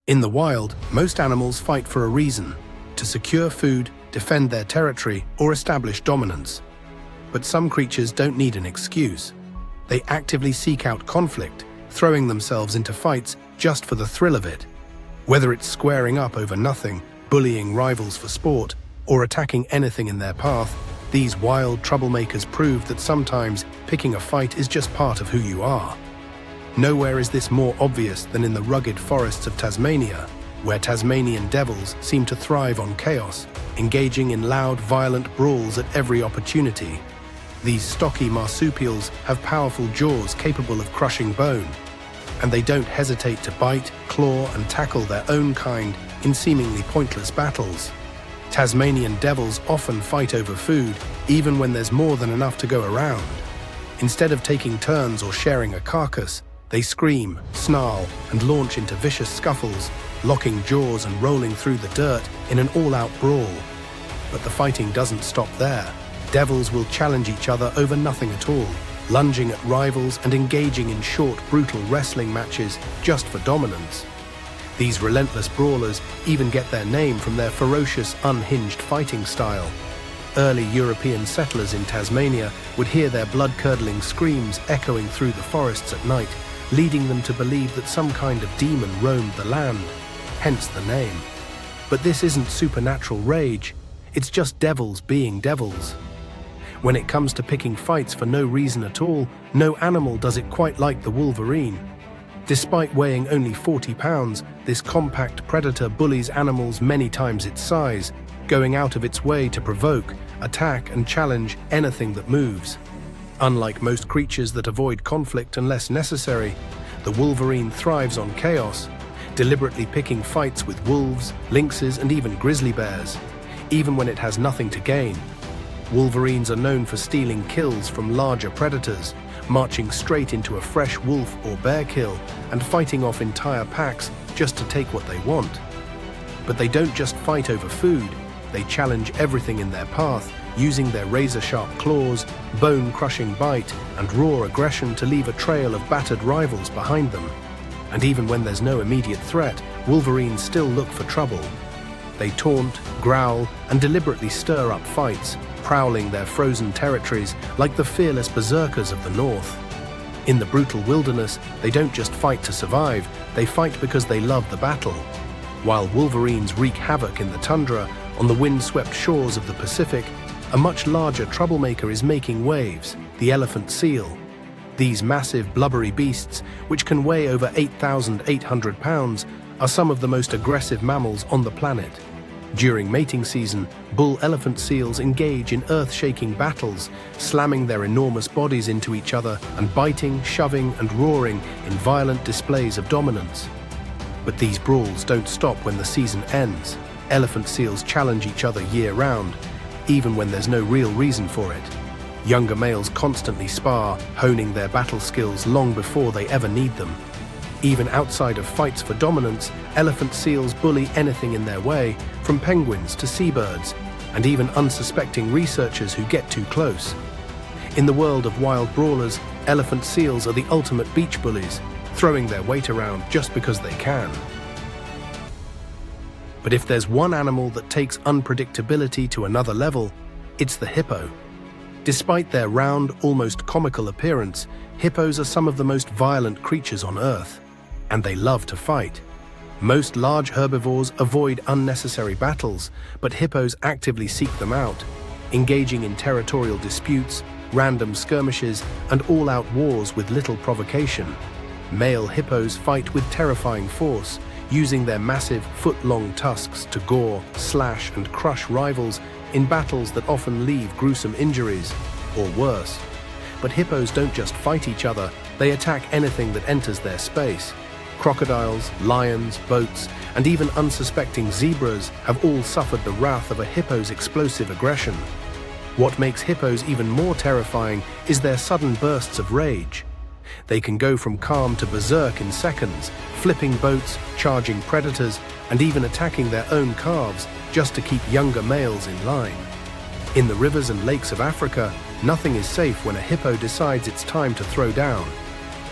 In the wild, most animals fight for a reason: to secure food, defend their territory, or establish dominance. But some creatures don't need an excuse. They actively seek out conflict, throwing themselves into fights just for the thrill of it. Whether it's squaring up over nothing, bullying rivals for sport, or attacking anything in their path, these wild troublemakers prove that sometimes picking a fight is just part of who you are. Nowhere is this more obvious than in the rugged forests of Tasmania, where Tasmanian Devils seem to thrive on chaos, engaging in loud, violent brawls at every opportunity. These stocky marsupials have powerful jaws capable of crushing bone, and they don't hesitate to bite, claw, and tackle their own kind in seemingly pointless battles. Tasmanian Devils often fight over food, even when there's more than enough to go around. Instead of taking turns or sharing a carcass, they scream, snarl, and launch into vicious scuffles, locking jaws and rolling through the dirt in an all-out brawl. But the fighting doesn't stop there. Devils will challenge each other over nothing at all, lunging at rivals and engaging in short, brutal wrestling matches just for dominance. These relentless brawlers even get their name from their ferocious, unhinged fighting style. Early European settlers in Tasmania would hear their blood-curdling screams echoing through the forests at night, leading them to believe that some kind of demon roamed the land, hence the name. But this isn't supernatural rage, it's just devils being devils. When it comes to picking fights for no reason at all, no animal does it quite like the Wolverine. Despite weighing only 40 pounds, this compact predator bullies animals many times its size, going out of its way to provoke, attack, and challenge anything that moves. Unlike most creatures that avoid conflict unless necessary, the Wolverine thrives on chaos, deliberately picking fights with wolves, lynxes, and even grizzly bears, even when it has nothing to gain. Wolverines are known for stealing kills from larger predators, marching straight into a fresh wolf or bear kill, and fighting off entire packs just to take what they want. But they don't just fight over food, they challenge everything in their path, using their razor-sharp claws, bone-crushing bite, and raw aggression to leave a trail of battered rivals behind them. And even when there's no immediate threat, Wolverines still look for trouble. They taunt, growl, and deliberately stir up fights, prowling their frozen territories like the fearless berserkers of the north. In the brutal wilderness, they don't just fight to survive, they fight because they love the battle. While Wolverines wreak havoc in the tundra, on the wind-swept shores of the Pacific, a much larger troublemaker is making waves, the elephant seal. These massive, blubbery beasts, which can weigh over 8,800 pounds, are some of the most aggressive mammals on the planet. During mating season, bull elephant seals engage in earth-shaking battles, slamming their enormous bodies into each other and biting, shoving, and roaring in violent displays of dominance. But these brawls don't stop when the season ends. Elephant seals challenge each other year-round, even when there's no real reason for it. Younger males constantly spar, honing their battle skills long before they ever need them. Even outside of fights for dominance, elephant seals bully anything in their way, from penguins to seabirds, and even unsuspecting researchers who get too close. In the world of wild brawlers, elephant seals are the ultimate beach bullies, throwing their weight around just because they can. But if there's one animal that takes unpredictability to another level, it's the hippo. Despite their round, almost comical appearance, hippos are some of the most violent creatures on Earth, and they love to fight. Most large herbivores avoid unnecessary battles, but hippos actively seek them out, engaging in territorial disputes, random skirmishes, and all-out wars with little provocation. Male hippos fight with terrifying force, using their massive, foot-long tusks to gore, slash, and crush rivals in battles that often leave gruesome injuries, or worse. But hippos don't just fight each other, they attack anything that enters their space. Crocodiles, lions, boats, and even unsuspecting zebras have all suffered the wrath of a hippo's explosive aggression. What makes hippos even more terrifying is their sudden bursts of rage. They can go from calm to berserk in seconds, flipping boats, charging predators, and even attacking their own calves just to keep younger males in line. In the rivers and lakes of Africa, nothing is safe when a hippo decides it's time to throw down.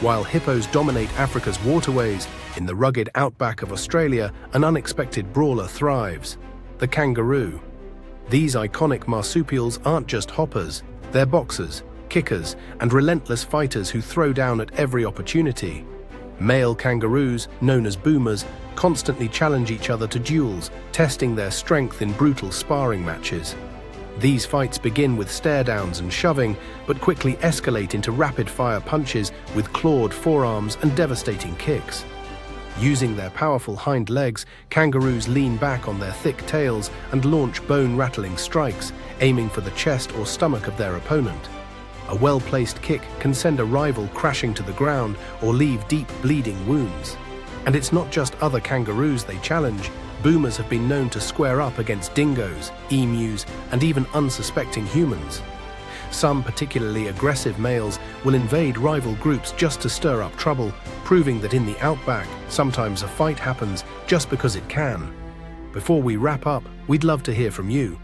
While hippos dominate Africa's waterways, In the rugged outback of Australia, an unexpected brawler thrives: the kangaroo. These iconic marsupials aren't just hoppers, they're boxers, kickers, and relentless fighters who throw down at every opportunity. Male kangaroos, known as boomers, constantly challenge each other to duels, testing their strength in brutal sparring matches. These fights begin with stare-downs and shoving, but quickly escalate into rapid-fire punches with clawed forearms and devastating kicks. Using their powerful hind legs, kangaroos lean back on their thick tails and launch bone-rattling strikes, aiming for the chest or stomach of their opponent. A well-placed kick can send a rival crashing to the ground or leave deep bleeding wounds. And it's not just other kangaroos they challenge. Boomers have been known to square up against dingoes, emus, and even unsuspecting humans. Some particularly aggressive males will invade rival groups just to stir up trouble, proving that in the outback, sometimes a fight happens just because it can. Before we wrap up, we'd love to hear from you.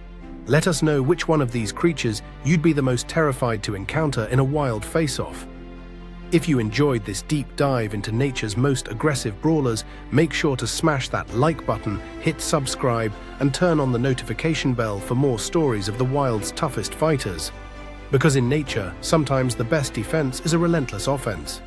Let us know which one of these creatures you'd be the most terrified to encounter in a wild face-off. If you enjoyed this deep dive into nature's most aggressive brawlers, make sure to smash that like button, hit subscribe, and turn on the notification bell for more stories of the wild's toughest fighters. Because in nature, sometimes the best defense is a relentless offense.